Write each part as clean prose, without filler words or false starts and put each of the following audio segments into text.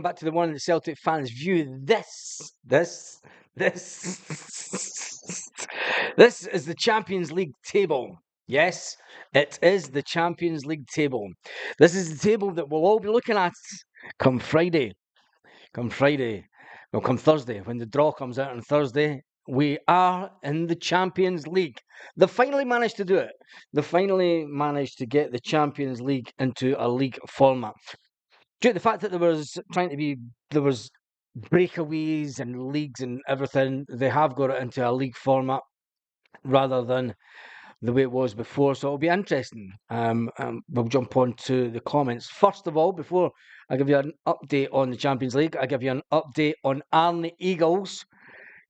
back to the one that Celtic fans view this this is the Champions League table. Yes, it is the Champions League table. This is the table that we'll all be looking at come Friday. Come Friday. Well, come Thursday. When the draw comes out on Thursday, we are in the Champions League. They finally managed to do it. They finally managed to get the Champions League into a league format. Due to the fact that there was breakaways and leagues and everything, they have got it into a league format rather than the way it was before. So it'll be interesting. We'll jump on to the comments. First of all, before I give you an update on the Champions League, I give you an update on Arne Eagles.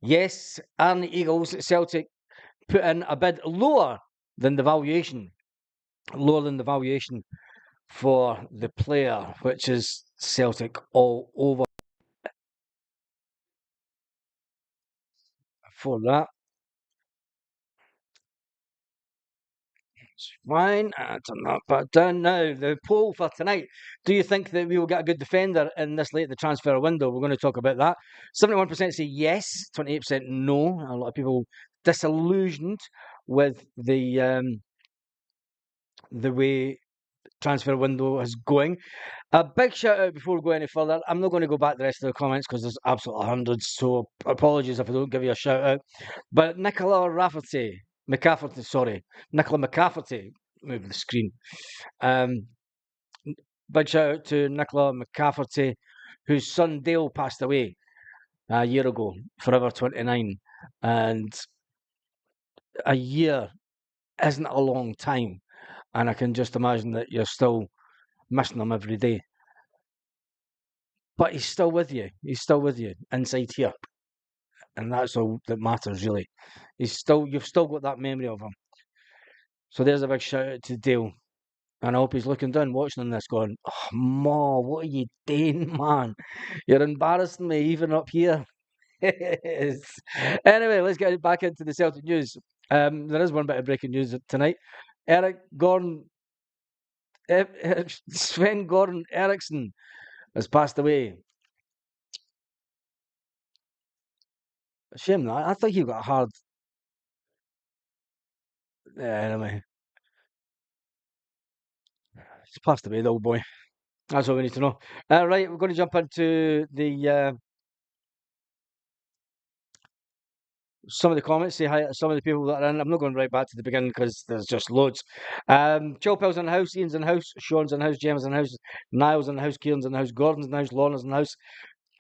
Yes, Arne Eagles at Celtic put in a bid lower than the valuation. Lower than the valuation for the player, which is Celtic all over. For that, it's fine. I turn that back down now. The poll for tonight. Do you think that we will get a good defender in this late the transfer window? We're going to talk about that. 71% say yes, 28% no. A lot of people disillusioned with the way transfer window is going. A big shout out before we go any further. I'm not going to go back to the rest of the comments because there's absolutely hundreds, so apologies if I don't give you a shout out. But Nicola McCafferty, move the screen. Big shout out to Nicola McCafferty, whose son Dale passed away a year ago, forever 29. And a year isn't a long time. And I can just imagine that you're still missing him every day. But he's still with you. He's still with you inside here. And that's all that matters, really. You've still got that memory of him. So there's a big shout out to Dale. And I hope he's looking down, watching this, going, "Oh, Ma, what are you doing, man? You're embarrassing me, even up here." Anyway, let's get back into the Celtic news. There is one bit of breaking news tonight. Sven Goran Eriksson has passed away. A shame that. I thought he got a hard. Anyway, he's passed away, the old boy. That's all we need to know. Right, we're going to jump into the some of the comments. Say hi to some of the people that are in. I'm not going right back to the beginning because there's just loads. Chilpel's in the house, Ian's in the house, Sean's in the house, James in the house, Niall's in the house, Kieran's in the house, Gordon's in the house, Lorna's in the house,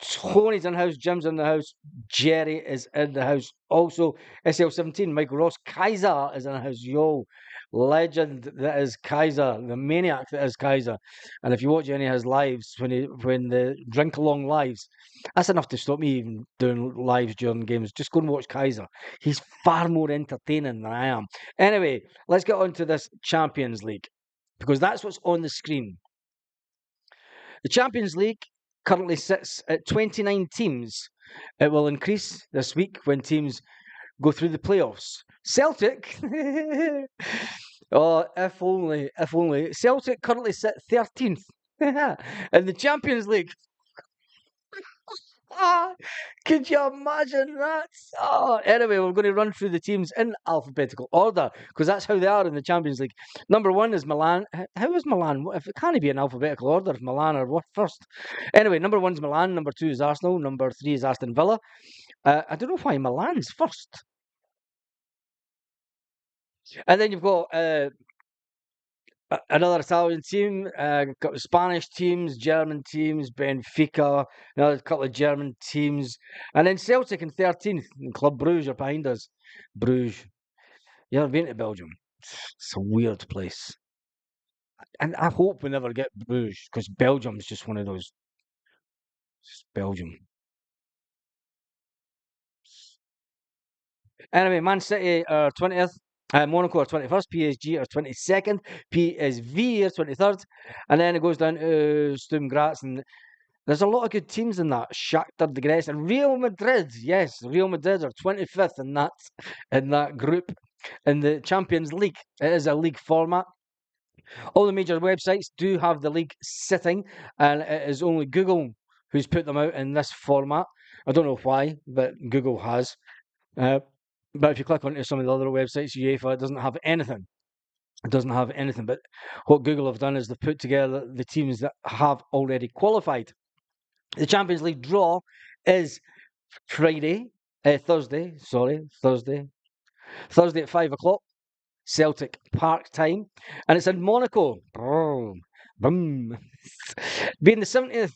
Tony's in the house, Jim's in the house, Jerry is in the house. Also, SL17, Michael Ross, Kaiser is in the house. Yo, legend that is Kaiser, the maniac that is Kaiser. And if you watch any of his lives, when the drink along lives, that's enough to stop me even doing lives during games. Just go and watch Kaiser. He's far more entertaining than I am. Anyway, let's get on to this Champions League because that's what's on the screen. The Champions League currently sits at 29 teams. It will increase this week when teams go through the playoffs. Celtic, oh, if only. Celtic currently sit 13th in the Champions League. Could you imagine that? Oh, anyway, we're going to run through the teams in alphabetical order because that's how they are in the Champions League. Number 1 is Milan. How is Milan? If it can't be in alphabetical order, if Milan are what first? Anyway, number 1 is Milan. Number 2 is Arsenal. Number 3 is Aston Villa. I don't know why Milan's first. And then you've got another Italian team, got Spanish teams, German teams, Benfica, another couple of German teams, and then Celtic in 13th, and Club Bruges are behind us. Bruges. You ever been to Belgium? It's a weird place. And I hope we never get Bruges, because Belgium's just one of those. It's Belgium. Anyway, Man City are 20th. Monaco are 21st, PSG are 22nd, PSV are 23rd, and then it goes down to Sturm Graz, and there's a lot of good teams in that. Shakhtar Donetsk and Real Madrid. Yes, Real Madrid are 25th in that group in the Champions League. It is a league format. All the major websites do have the league sitting, and it is only Google who's put them out in this format. I don't know why, but Google has. Uh, but if you click onto some of the other websites, UEFA, it doesn't have anything. It doesn't have anything. But what Google have done is they've put together the teams that have already qualified. The Champions League draw is Thursday, Thursday at 5 o'clock, Celtic Park time, and it's in Monaco. Boom, boom. Being the 70th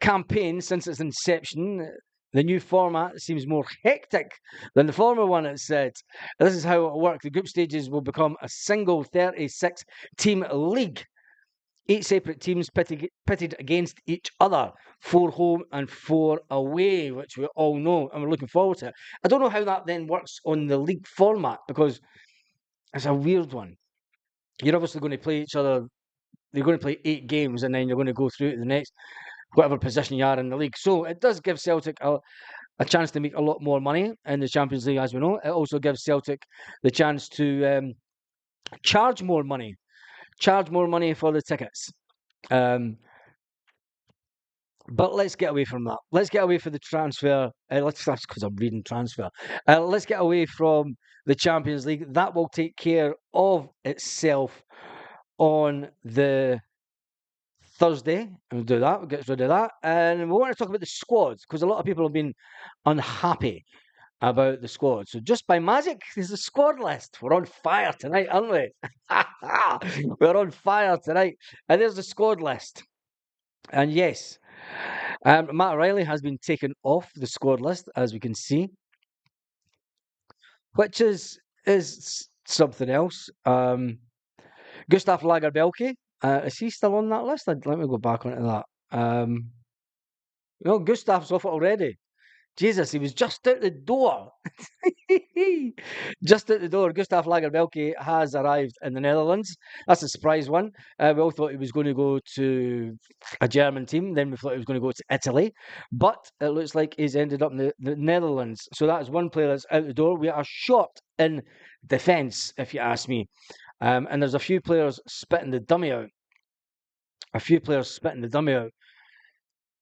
campaign since its inception, the new format seems more hectic than the former one, it said. This is how it will work. The group stages will become a single 36 team league. 8 separate teams pitted against each other, 4 home and 4 away, which we all know, and we're looking forward to it. I don't know how that then works on the league format, because it's a weird one. You're obviously going to play each other, you're going to play 8 games, and then you're going to go through to the next, whatever position you are in the league. So it does give Celtic a chance to make a lot more money in the Champions League, as we know. It also gives Celtic the chance to charge more money for the tickets. But let's get away from that. Let's get away from the transfer. That's because I'm reading transfer. Let's get away from the Champions League. That will take care of itself on the Thursday. We'll do that. We'll get rid of that. And we want to talk about the squads, because a lot of people have been unhappy about the squad. So just by magic, there's a squad list. We're on fire tonight, aren't we? We're on fire tonight. And there's the squad list. And yes, Matt O'Reilly has been taken off the squad list, as we can see, which is something else. Gustav Lagerbielke, is he still on that list? Let me go back onto that. No, Gustav's off it already. Jesus, he was just out the door. Just out the door. Gustav Lagerbielke has arrived in the Netherlands. That's a surprise one. We all thought he was going to go to a German team. Then we thought he was going to go to Italy. But it looks like he's ended up in the Netherlands. So that is one player that's out the door. We are short in defence, if you ask me. And there's a few players spitting the dummy out.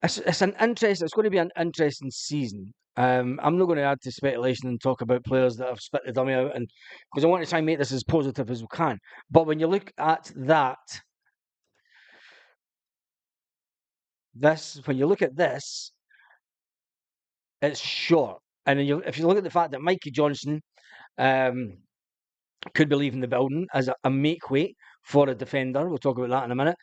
It's an interest. It's going to be an interesting season. I'm not going to add to speculation and talk about players that have spit the dummy out, and because I want to try and make this as positive as we can. But when you look at this, it's short. And if you look at the fact that Mikey Johnson could be leaving the building as a make weight for a defender, we'll talk about that in a minute.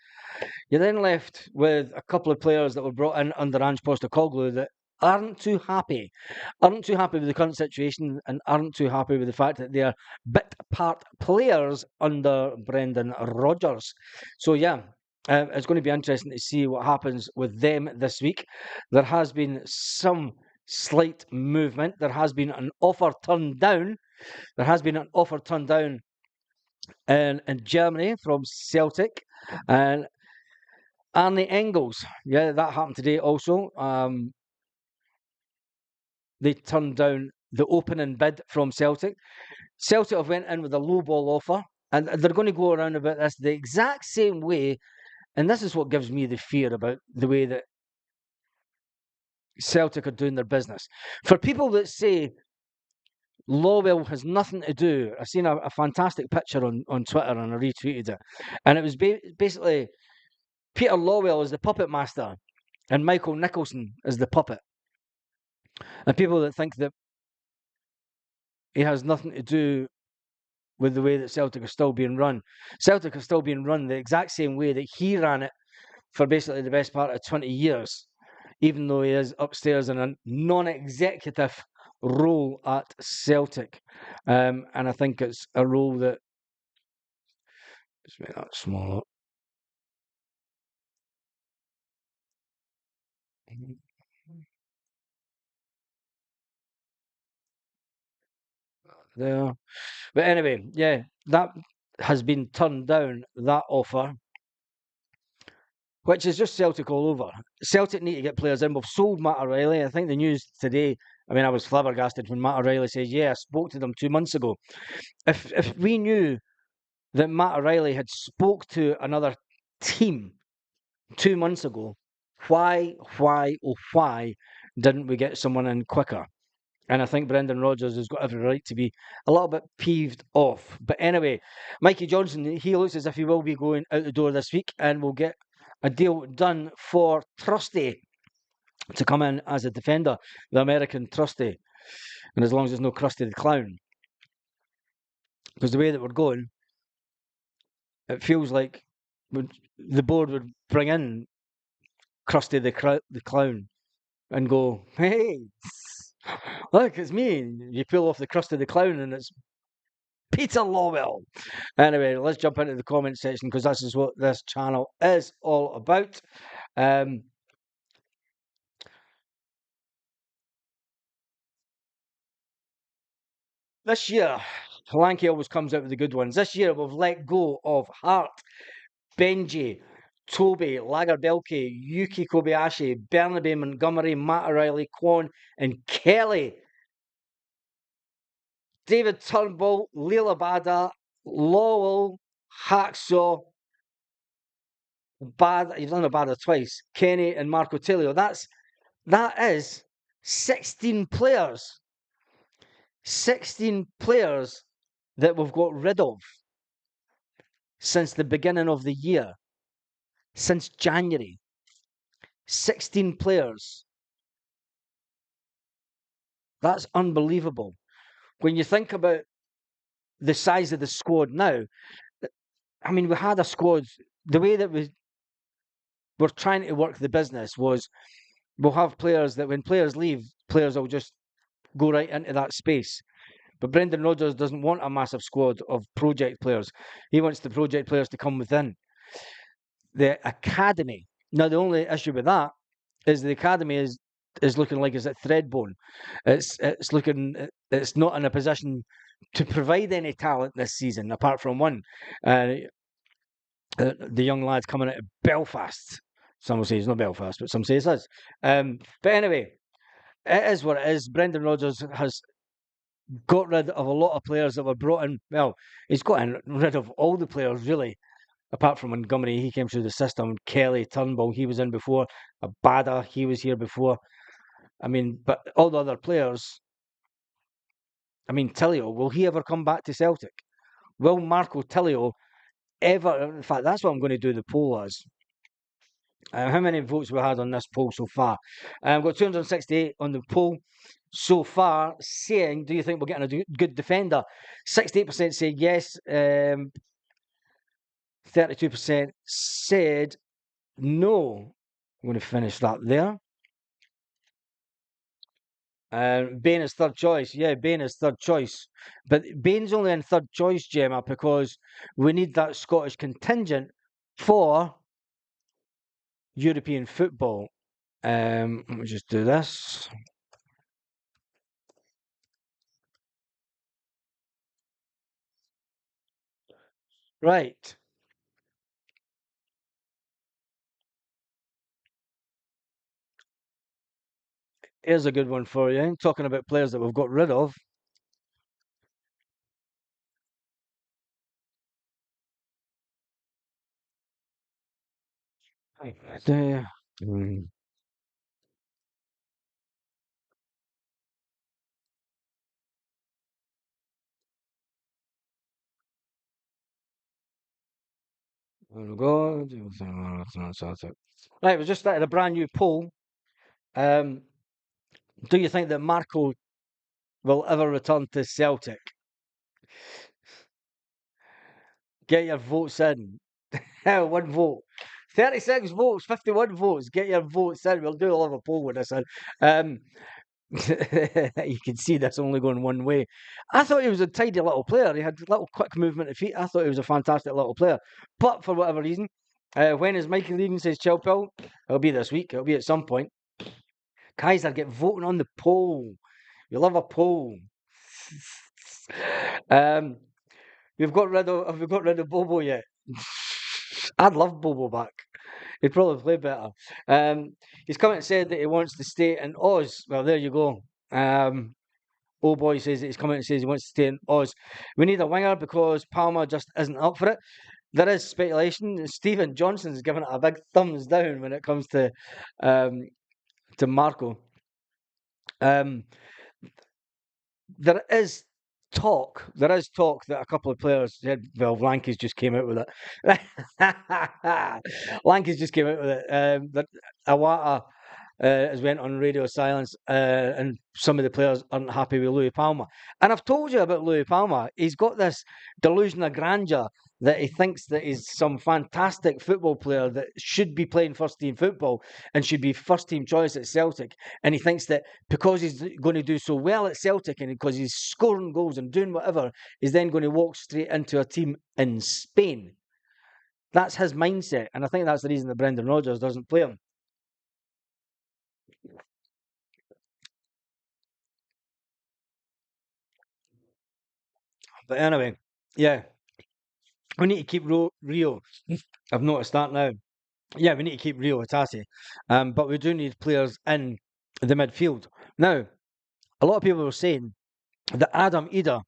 You're then left with a couple of players that were brought in under Ange Postecoglou that aren't too happy with the current situation, and aren't too happy with the fact that they're bit part players under Brendan Rodgers. So yeah, it's going to be interesting to see what happens with them this week. There has been some slight movement. There has been an offer turned down. In Germany from Celtic, and Arne Engels. Yeah, that happened today also. They turned down the opening bid from Celtic. Celtic have went in with a low ball offer, and they're going to go around about this the exact same way. And this is what gives me the fear about the way that Celtic are doing their business. For people that say Lawwell has nothing to do, I've seen a fantastic picture on Twitter, and I retweeted it. And it was basically Peter Lawwell is the puppet master and Michael Nicholson is the puppet. And people that think that he has nothing to do with the way that Celtic are still being run. Celtic are still being run the exact same way that he ran it for basically the best part of 20 years, even though he is upstairs in a non-executive role at Celtic. And I think it's a role that... Let's make that smaller. There. But anyway, yeah, that has been turned down, that offer, which is just Celtic all over. Celtic need to get players in. We've sold Matt O'Reilly. I think the news today, I mean, I was flabbergasted when Matt O'Reilly says, yeah, I spoke to them 2 months ago. If we knew that Matt O'Reilly had spoke to another team 2 months ago, why didn't we get someone in quicker? And I think Brendan Rodgers has got every right to be a little bit peeved off. But anyway, Mikey Johnson, he looks as if he will be going out the door this week and will get a deal done for Trusty to come in as a defender, the American Trusty. And as long as there's no Krusty the Clown. Because the way that we're going, it feels like the board would bring in Krusty the Clown and go, hey, look, it's me. And you pull off the Krusty the Clown and it's Peter Lawwell. Anyway, let's jump into the comment section because this is what this channel is all about. This year, Lanky always comes out with the good ones. This year, we've let go of Hart, Benji, Toby, Lagerbielke, Yuki Kobayashi, Bernabe, Montgomery, Matt O'Reilly, Kwon, and Kelly. David Turnbull, Leela Bada, Lowell, Hacksaw, you've done Bada twice, Kenny and Marco Tilio. That is 16 players. 16 players that we've got rid of since the beginning of the year. Since January. 16 players. That's unbelievable. When you think about the size of the squad now, I mean, we had a squad, the way that we're trying to work the business was we'll have players that when players leave, players will just go right into that space. But Brendan Rodgers doesn't want a massive squad of project players. He wants the project players to come within the academy. Now, the only issue with that is the academy is looking like it's at threadbone. It's looking, it's not in a position to provide any talent this season apart from one. The young lad's coming out of Belfast. Some will say it's not Belfast, but some say it is. But anyway, it is what it is. Brendan Rodgers has got rid of a lot of players that were brought in. Well, he's got rid of all the players, really, apart from Montgomery. He came through the system. Kelly, Turnbull, he was in before. Abada, he was here before. I mean, but all the other players, I mean, Tilio, will he ever come back to Celtic? Will Marco Tilio ever? In fact, that's what I'm going to do the poll as. How many votes we had on this poll so far? We've got 268 on the poll so far, saying, do you think we're getting a good defender? 68% say yes. 32% said no. I'm going to finish that there. Bain is third choice. Yeah, Bain is third choice. But Bain's only in third choice, Gemma, because we need that Scottish contingent for European football. Let me just do this. Right. Here's a good one for you. Talking about players that we've got rid of. There we go. Right, we just started a brand new poll. Do you think that Marco will ever return to Celtic? Get your votes in. One vote. 36 votes, 51 votes. Get your votes in. We'll do a little poll with this in. You can see that's only going one way. I thought he was a tidy little player. He had little quick movement of feet. I thought he was a fantastic little player. But for whatever reason, when is Mikey leaving, says Chilpill? It'll be this week. It'll be at some point. Kaiser, get voting on the poll. You love a poll. Have we got rid of Bobo yet? I'd love Bobo back. He'd probably play better. He's come out and said that he wants to stay in Oz. Well, there you go. Old boy says that he's come out and says he wants to stay in Oz. We need a winger because Palmer just isn't up for it. there is speculation. Stephen Johnson's given it a big thumbs down when it comes um, to Marco. Um, there is there is talk that a couple of players said, well, Lanky's just came out with it. Lanky's just came out with it. That Awata has went on radio silence, and some of the players aren't happy with Louis Palma. And I've told you about Louis Palma. He's got this delusion of grandeur that he thinks that he's some fantastic football player that should be playing first team football and should be first team choice at Celtic. And he thinks that because he's going to do so well at Celtic and because he's scoring goals and doing whatever, he's then going to walk straight into a team in Spain. That's his mindset. And I think that's the reason that Brendan Rodgers doesn't play him. But anyway, yeah, we need to keep Rio. I've noticed that now. Yeah, we need to keep Rio Hatate. But we do need players in the midfield. Now, a lot of people were saying that Adam Ida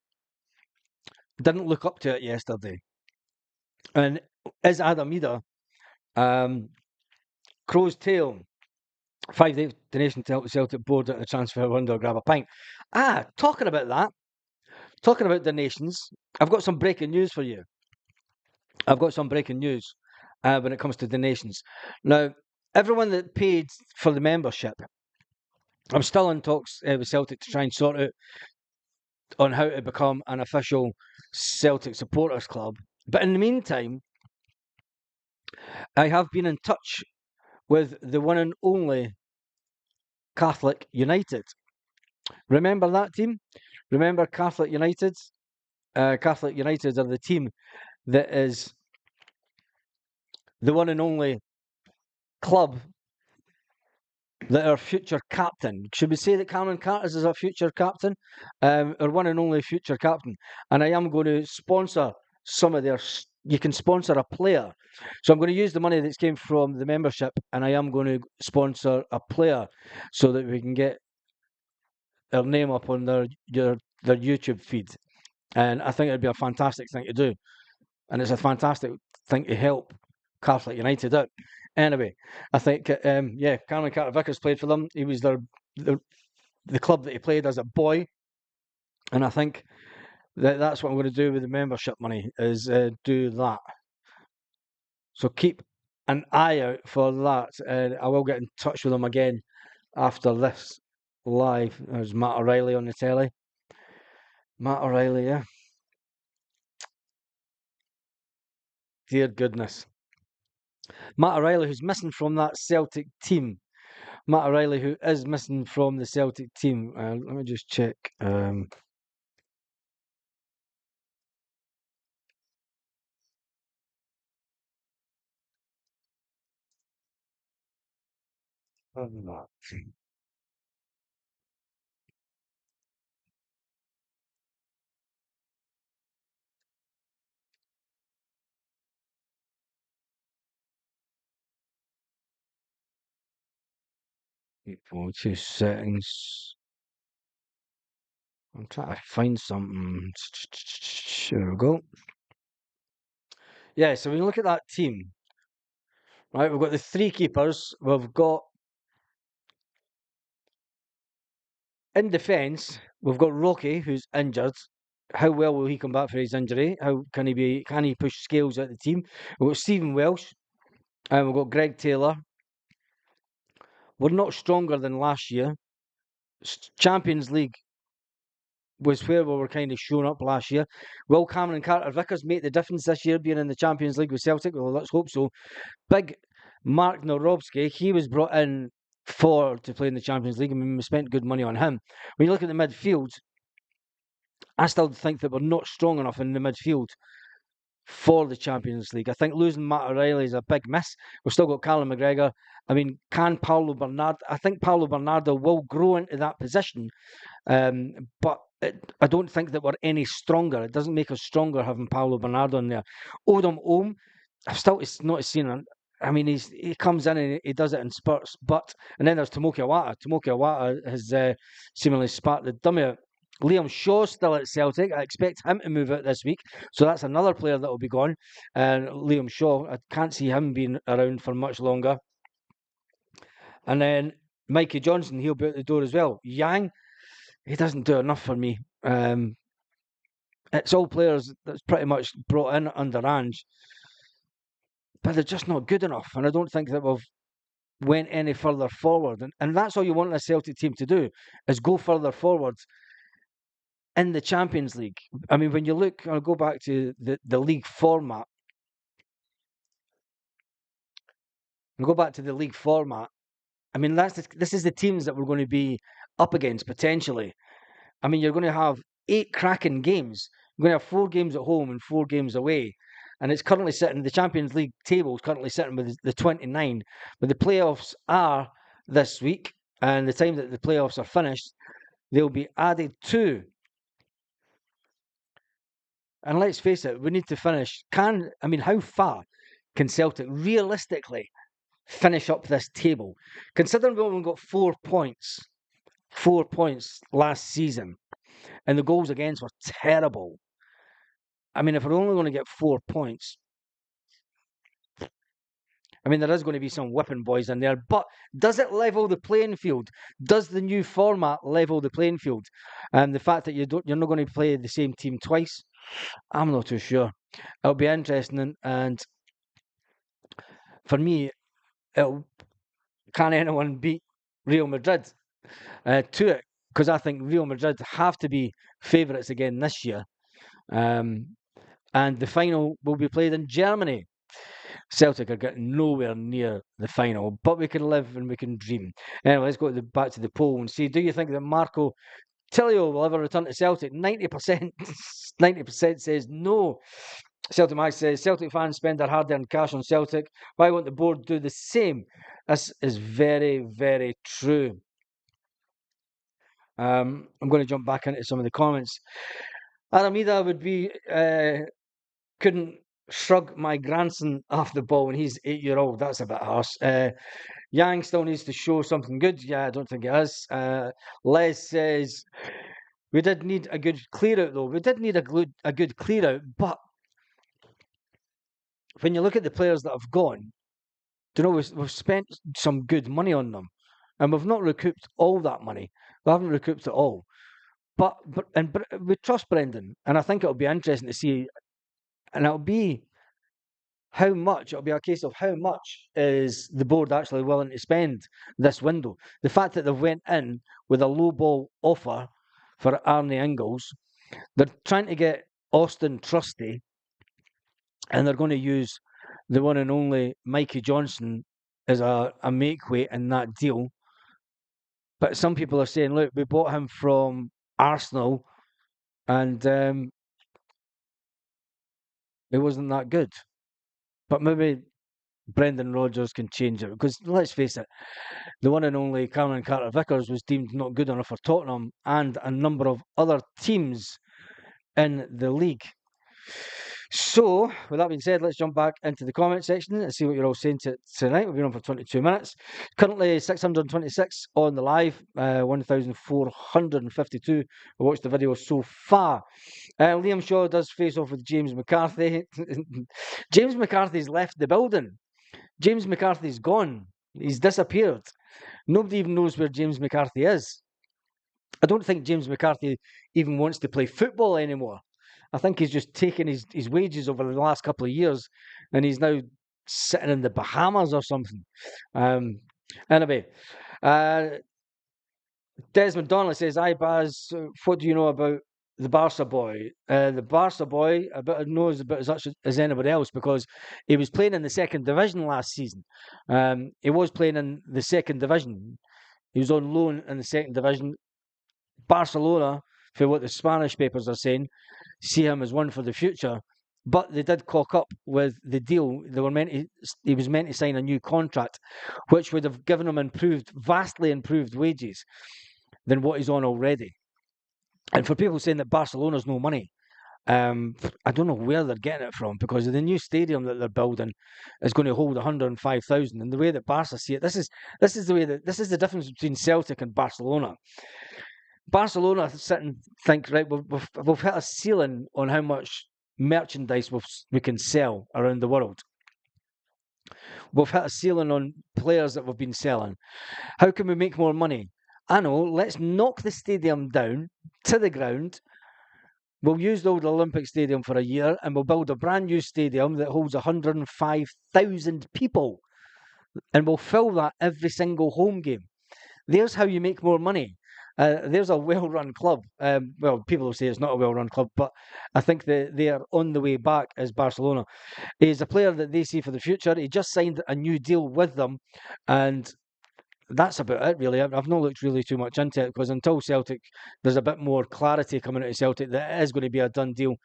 didn't look up to it yesterday. And is Adam Ida Crow's tail? 5 donation to help the Celtic board at the transfer window, grab a pint. Talking about that, talking about donations, I've got some breaking news for you. I've got some breaking news when it comes to donations. Now, everyone that paid for the membership, I'm still in talks with Celtic to try and sort out on how to become an official Celtic supporters club. But in the meantime, I have been in touch with the one and only Catholic United. Remember that team? Remember Catholic United? Catholic United are the team that is the one and only club that our future captain, should we say that Cameron Carters is our future captain? Our one and only future captain. And I am going to sponsor some of their, you can sponsor a player. So I'm going to use the money that's came from the membership and I am going to sponsor a player so that we can get their name up on their YouTube feed. And I think it'd be a fantastic thing to do. And it's a fantastic thing to help Catholic United out. Anyway, I think, Cameron Carter-Vickers played for them. He was the club that he played as a boy. And I think that's what I'm going to do with the membership money, is do that. So keep an eye out for that. And I will get in touch with them again after this live. There's Matt O'Reilly on the telly. Matt O'Reilly, yeah. Dear goodness. Matt O'Reilly, who's missing from that Celtic team. Matt O'Reilly, who is missing from the Celtic team. Let me just check. For 2 seconds. I'm trying to find something. There we go. Yeah, so when you look at that team, right, we've got the three keepers. We've got in defence, we've got Rocky, who's injured. How well will he come back for his injury? How can he be? Can he push Scales out of the team? We've got Stephen Welsh, and we've got Greg Taylor. We're not stronger than last year. Champions League was where we were kind of showing up last year. Will Cameron Carter-Vickers make the difference this year, being in the Champions League with Celtic? Well, let's hope so. Big Mark Norowski, he was brought in to play in the Champions League. I mean, we spent good money on him. When you look at the midfield, I still think that we're not strong enough in the midfield for the Champions League. I think losing Matt O'Reilly is a big miss. We've still got Callum McGregor. I mean, can Paulo Bernardo? I think Paulo Bernardo will grow into that position, but I don't think that we're any stronger. It doesn't make us stronger having Paulo Bernardo in there. Odom Ohm, I've still not seen him. I mean, he comes in and he does it in spurts. And then there's Tomoki Awata. Tomoki Awata has seemingly spat the dummy out Liam Shaw's still at Celtic. I expect him to move out this week. So that's another player that will be gone. And Liam Shaw, I can't see him being around for much longer. And then Mikey Johnson, he'll be out the door as well. Yang, he doesn't do enough for me. It's all players that's pretty much brought in under Ange, but they're just not good enough. And I don't think that we've went any further forward. And that's all you want a Celtic team to do, is go further forward in the Champions League. I mean, when you look, I'll go back to the league format. I mean, this is the teams that we're going to be up against potentially. I mean, you're going to have 8 cracking games. You're going to have 4 games at home and 4 games away. And it's currently sitting, the Champions League table is currently sitting with the 29. But the playoffs are this week. And the time that the playoffs are finished, they'll be added to. And let's face it, we need to finish. How far can Celtic realistically finish up this table? Considering we only got 4 points last season, and the goals against were terrible. I mean, if we're only going to get 4 points, I mean, there is going to be some whipping boys in there, but does it level the playing field? Does the new format level the playing field? And the fact that you're not going to play the same team twice, I'm not too sure. It'll be interesting, and for me, can anyone beat Real Madrid to it? Because I think Real Madrid have to be favourites again this year. And the final will be played in Germany. Celtic are getting nowhere near the final, but we can live and we can dream. Anyway, let's go back to the poll and see, do you think that Marco Tilio will ever return to Celtic? 90% 90% says no. Celtic Max says, Celtic fans spend their hard-earned cash on Celtic. Why won't the board do the same? This is very, very true. I'm going to jump back into some of the comments. Aramida would be... couldn't shrug my grandson off the ball when he's 8-year-old. That's a bit harsh. Yang still needs to show something good. Yeah, I don't think it is. Les says, we did need a good clear-out, though. We did need a good clear-out, but when you look at the players that have gone, we've spent some good money on them, and we've not recouped all that money. We haven't recouped it all. But we trust Brendan, and I think it'll be interesting to see, and it'll be a case of how much is the board actually willing to spend this window. The fact that they went in with a low ball offer for Arnie Ingalls, they're trying to get Austin Trusty, and they're going to use the one and only Mikey Johnson as a make weight in that deal. But some people are saying, look, we bought him from Arsenal, and it wasn't that good. But maybe Brendan Rodgers can change it, because let's face it, the one and only Cameron Carter-Vickers was deemed not good enough for Tottenham and a number of other teams in the league. So, with that being said, let's jump back into the comment section and see what you're all saying tonight. We've been on for 22 minutes. Currently 626 on the live, 1,452 have watched the video so far. Liam Shaw does face off with James McCarthy. James McCarthy's left the building. James McCarthy's gone. He's disappeared. Nobody even knows where James McCarthy is. I don't think James McCarthy even wants to play football anymore. I think he's just taken his wages over the last couple of years, and he's now sitting in the Bahamas or something. Anyway, Desmond Donnelly says, "Hi Baz, what do you know about the Barca boy?" The Barca boy knows about as much as anybody else, because he was playing in the second division last season. He was playing in the second division. He was on loan in the second division. Barcelona, for what the Spanish papers are saying, see him as one for the future. But they did cock up with the deal. He was meant to sign a new contract, which would have given him vastly improved wages than what he's on already. And for people saying that Barcelona's no money, I don't know where they're getting it from, because the new stadium that they're building is going to hold 105,000. And the way that Barca see it, this is the difference between Celtic and Barcelona. Barcelona sit and think, right, we've hit a ceiling on how much merchandise we can sell around the world. We've hit a ceiling on players that we've been selling. How can we make more money? I know, let's knock the stadium down to the ground. We'll use the old Olympic Stadium for a year and we'll build a brand new stadium that holds 105,000 people. And we'll fill that every single home game. There's how you make more money. There's a well-run club. Well, people will say it's not a well-run club, but I think that they are on the way back as Barcelona. He's a player that they see for the future. He just signed a new deal with them, and that's about it, really. I've not looked really too much into it because until Celtic, there's a bit more clarity coming out of Celtic that it is going to be a done deal.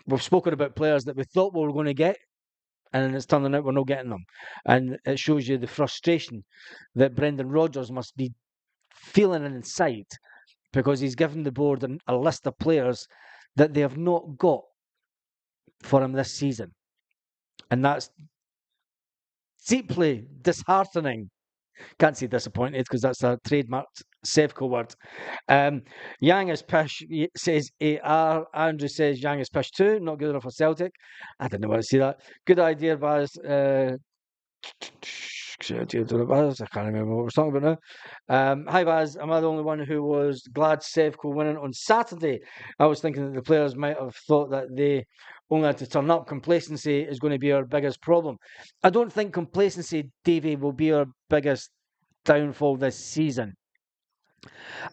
We've spoken about players that we thought we were going to get, and it's turning out we're not getting them. And it shows you the frustration that Brendan Rodgers must be feeling inside because he's given the board a list of players that they have not got for him this season. And that's deeply disheartening. Can't say disappointed because that's a trademarked Sevco word. Yang is pish, says AR. Andrew says Yang is pish too. Not good enough for Celtic. I didn't want to see that. Good idea, Baz. I can't remember what we're talking about now. Hi, Baz. Am I the only one who was glad Sevco winning on Saturday? I was thinking that the players might have thought that they only had to turn up. Complacency is going to be our biggest problem. I don't think complacency, Davey, will be our biggest downfall this season.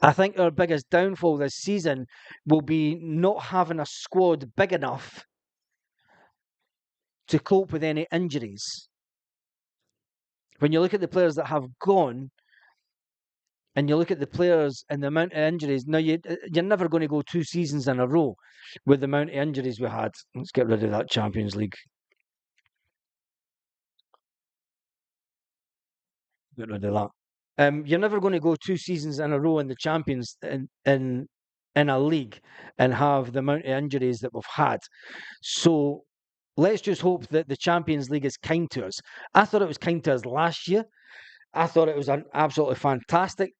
I think our biggest downfall this season will be not having a squad big enough to cope with any injuries. When you look at the players that have gone, and you look at the players and the amount of injuries, now you're never going to go 2 seasons in a row with the amount of injuries we had. Let's get rid of that Champions League. Get rid of that. You're never going to go 2 seasons in a row in the Champions in a league and have the amount of injuries that we've had. So let's just hope that the Champions League is kind to us. I thought it was kind to us last year. I thought it was an absolutely fantastic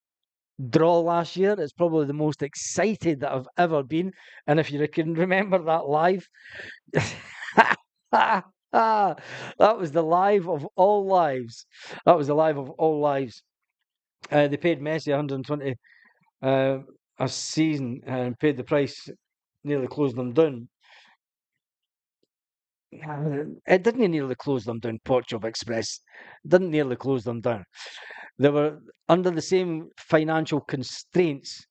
draw last year. It's probably the most excited that I've ever been. And if you can remember that live, that was the live of all lives. That was the live of all lives. They paid Messi 120 a season and paid the price, nearly closed them down. It didn't nearly close them down, Portugal Express. Didn't nearly close them down. They were under the same financial constraints.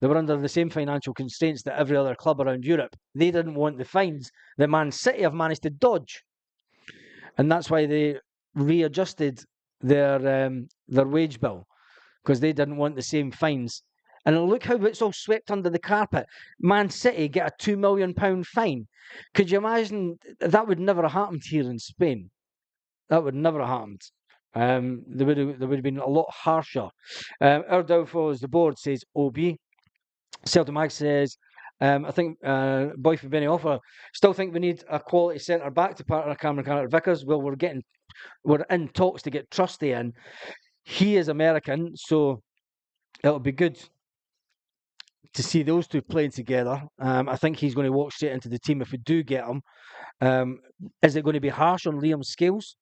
They were under the same financial constraints that every other club around Europe. They didn't want the fines that Man City have managed to dodge. And that's why they readjusted their wage bill, because they didn't want the same fines. And look how it's all swept under the carpet. Man City get a £2 million fine. Could you imagine? That would never have happened here in Spain. That would never have happened. They would have been a lot harsher. Our downfall, as the board says, OB. Celtic Mag says, I think Boy for Benny Offer, still think we need a quality centre back to partner Cameron Carter-Vickers. Well, we're in talks to get Trusty in. He is American, so it'll be good to see those two playing together. I think he's going to walk straight into the team if we do get him. Is it going to be harsh on Liam Scales?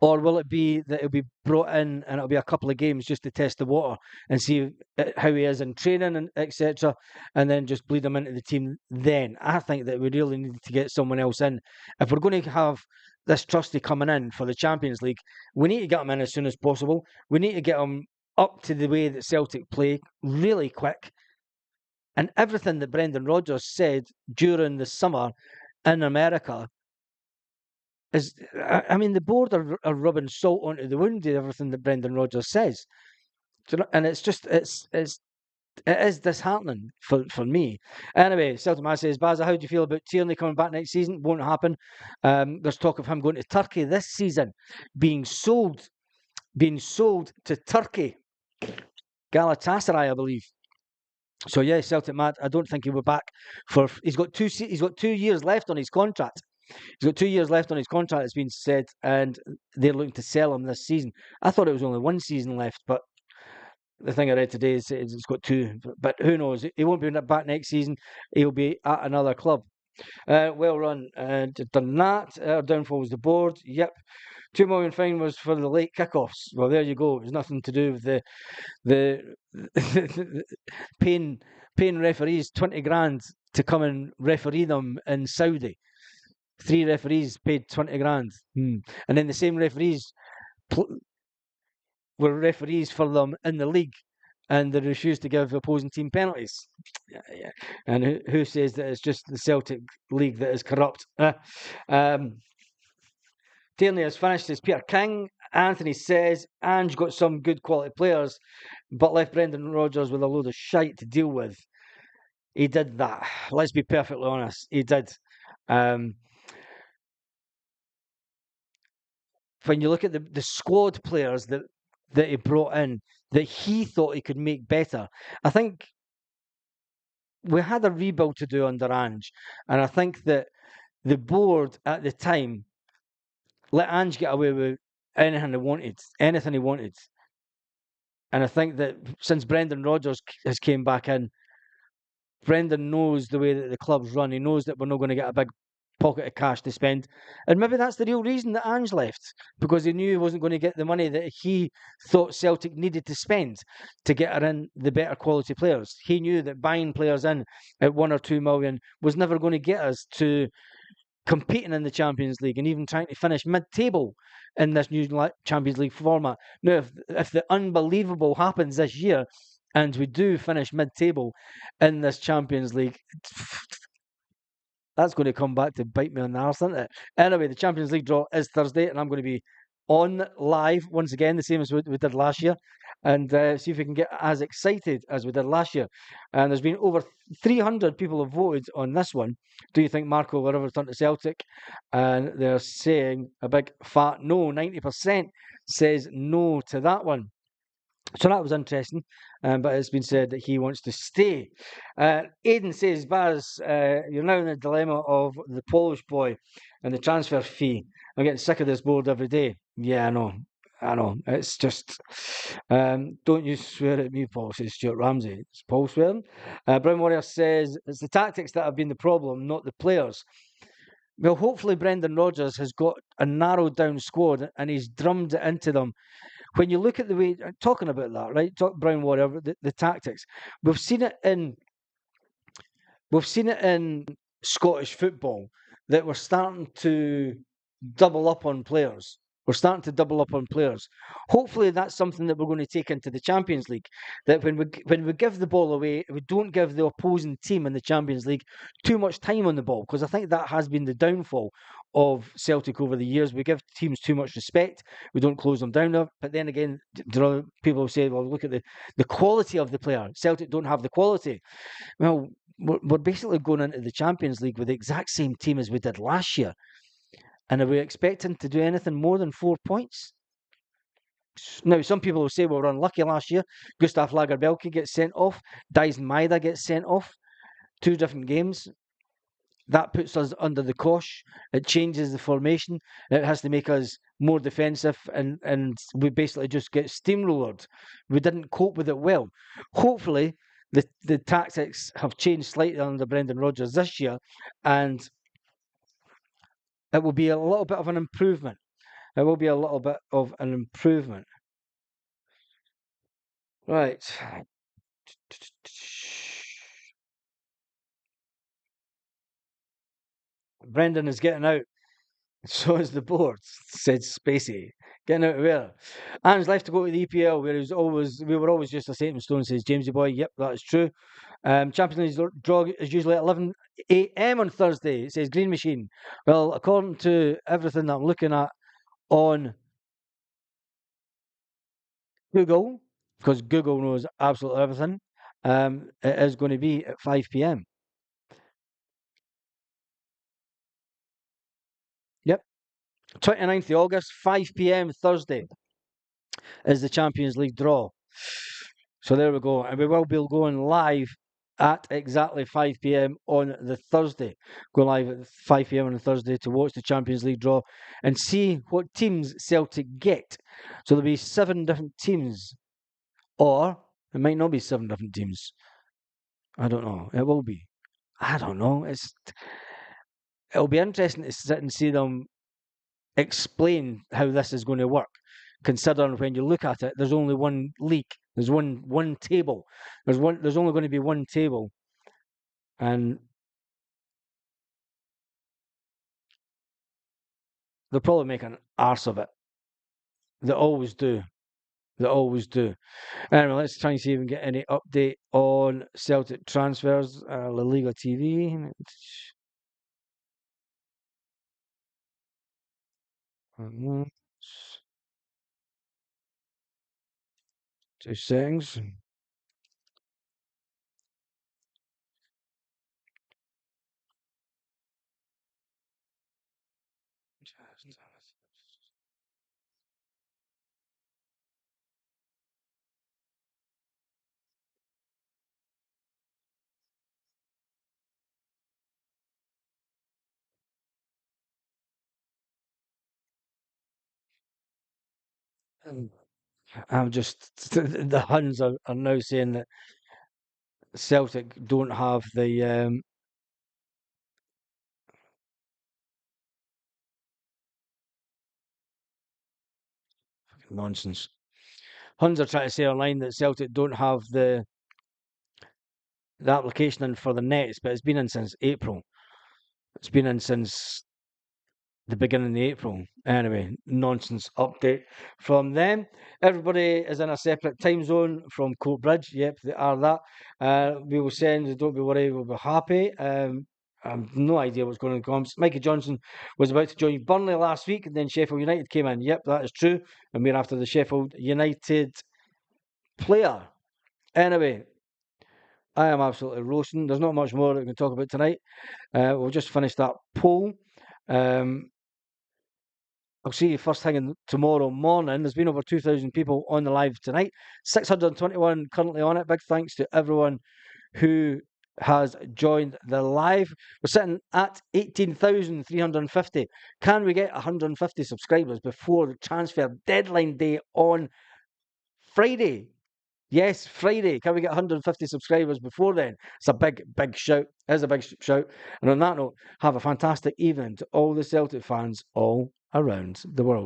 Or will it be that he'll be brought in and it'll be a couple of games just to test the water and see how he is in training and etc. and then just bleed him into the team then? I think that we really need to get someone else in. If we're going to have this Trusty coming in for the Champions League, we need to get him in as soon as possible. We need to get him up to the way that Celtic play really quick. And everything that Brendan Rodgers said during the summer in America is, I mean, the board are rubbing salt onto the wound of everything that Brendan Rodgers says. And it's just, it is disheartening for me. Anyway, Celtic Man says, Baza, how do you feel about Tierney coming back next season? Won't happen. There's talk of him going to Turkey this season, being sold to Turkey. Galatasaray, I believe. So yeah, Celtic Matt, I don't think he'll be back for. He's got 2 years left on his contract. He's got 2 years left on his contract, it's been said, and they're looking to sell him this season. I thought it was only 1 season left, but the thing I read today is it's got two, but who knows? He won't be back next season. He'll be at another club. Well run. Done that. Downfall was the board. Yep. 2 million fine was for the late kickoffs. Well, there you go. It was nothing to do with the paying referees 20 grand to come and referee them in Saudi. 3 referees paid 20 grand, and then the same referees were referees for them in the league, and they refused to give opposing team penalties. Yeah. And who says that it's just the Celtic league that is corrupt? Tierney has finished as Peter King. Anthony says Ange got some good quality players, but left Brendan Rodgers with a load of shite to deal with. He did that. Let's be perfectly honest. He did. When you look at the squad players that he brought in, that he thought he could make better, I think we had a rebuild to do under Ange, and I think that the board at the time let Ange get away with anything he wanted. And I think that since Brendan Rodgers has came back in, Brendan knows the way that the club's run. He knows that we're not going to get a big pocket of cash to spend. And maybe that's the real reason that Ange left, because he knew he wasn't going to get the money that he thought Celtic needed to spend to get in the better quality players. He knew that buying players in at 1 or 2 million was never going to get us to competing in the Champions League and even trying to finish mid-table in this new Champions League format. Now, if the unbelievable happens this year and we do finish mid-table in this Champions League, that's going to come back to bite me on the arse, isn't it? Anyway, the Champions League draw is Thursday, and I'm going to be on live once again, the same as we did last year, and see if we can get as excited as we did last year. And there's been over 300 people have voted on this one. Do you think Marco will ever return to Celtic? And they're saying a big fat no. 90% says no to that one. So that was interesting, but it's been said that he wants to stay. Aidan says, Baz, you're now in the dilemma of the Polish boy and the transfer fee. I'm getting sick of this board every day. Yeah, I know. It's just, don't you swear at me, Paul, says Stuart Ramsey. It's Paul swearing. Brown Warrior says, it's the tactics that have been the problem, not the players. Well, hopefully Brendan Rodgers has got a narrowed down squad and he's drummed it into them. When you look at the way, talking about that, right? Talk Brown Warrior, the tactics. We've seen it in Scottish football that we're starting to double up on players. Hopefully, that's something that we're going to take into the Champions League. That when we give the ball away, we don't give the opposing team in the Champions League too much time on the ball, because I think that has been the downfall of Celtic over the years. We give teams too much respect. We don't close them down. But then again, people say, well, look at the quality of the player. Celtic don't have the quality. Well, we're basically going into the Champions League with the exact same team as we did last year. And are we expecting to do anything more than 4 points? Now, some people will say, well, we're unlucky last year. Gustav Lagerbielke gets sent off. Dyson Maeda gets sent off. 2 different games. That puts us under the cosh. It changes the formation. It has to make us more defensive, and we basically just get steamrollered. We didn't cope with it well. Hopefully, the tactics have changed slightly under Brendan Rodgers this year, and it will be a little bit of an improvement. Right. Brendan is getting out. So is the board, said Spacey. Getting out of where? Anne's left to go to the EPL, where we were always just a set in stone, says Jamesy Boy. Yep, that is true. Champions League draw is usually at 11 a.m. on Thursday, says Green Machine. Well, according to everything that I'm looking at on Google, because Google knows absolutely everything, it is going to be at 5 p.m. Yep. 29th of August, 5 p.m. Thursday is the Champions League draw. So there we go. And we will be going live at exactly 5 p.m. on the Thursday. Go live at 5 p.m. on the Thursday to watch the Champions League draw and see what teams Celtic get. So there'll be 7 different teams, or It might not be 7 different teams. I don't know. It will be. I don't know. It'll be interesting to sit and see them explain how this is going to work. Considering when you look at it, there's only one league. There's one table. There's only going to be one table, and they'll probably make an arse of it. They always do. They always do. Anyway, let's try and see if we can get any update on Celtic transfers. La Liga TV. Two settings. I'm just the Huns are now saying that Celtic don't have the nonsense. Huns are trying to say online that Celtic don't have the application in for the nets, but it's been in since April. It's been in since the beginning of April. Anyway, nonsense update from them. Everybody is in a separate time zone from Coatbridge. Yep, they are that. We will send, don't be worried, we'll be happy. I have no idea what's going on in the comments. Mikey Johnson was about to join Burnley last week, and then Sheffield United came in. Yep, that is true. And we're after the Sheffield United player. Anyway, I am absolutely roasting. There's not much more that we can talk about tonight. We'll just finish that poll. I'll see you first thing tomorrow morning. There's been over 2,000 people on the live tonight. 621 currently on it. Big thanks to everyone who has joined the live. We're sitting at 18,350. Can we get 150 subscribers before the transfer deadline day on Friday? Yes, Friday. Can we get 150 subscribers before then? It's a big, big shout. It is a big shout. And on that note, have a fantastic evening to all the Celtic fans all around the world.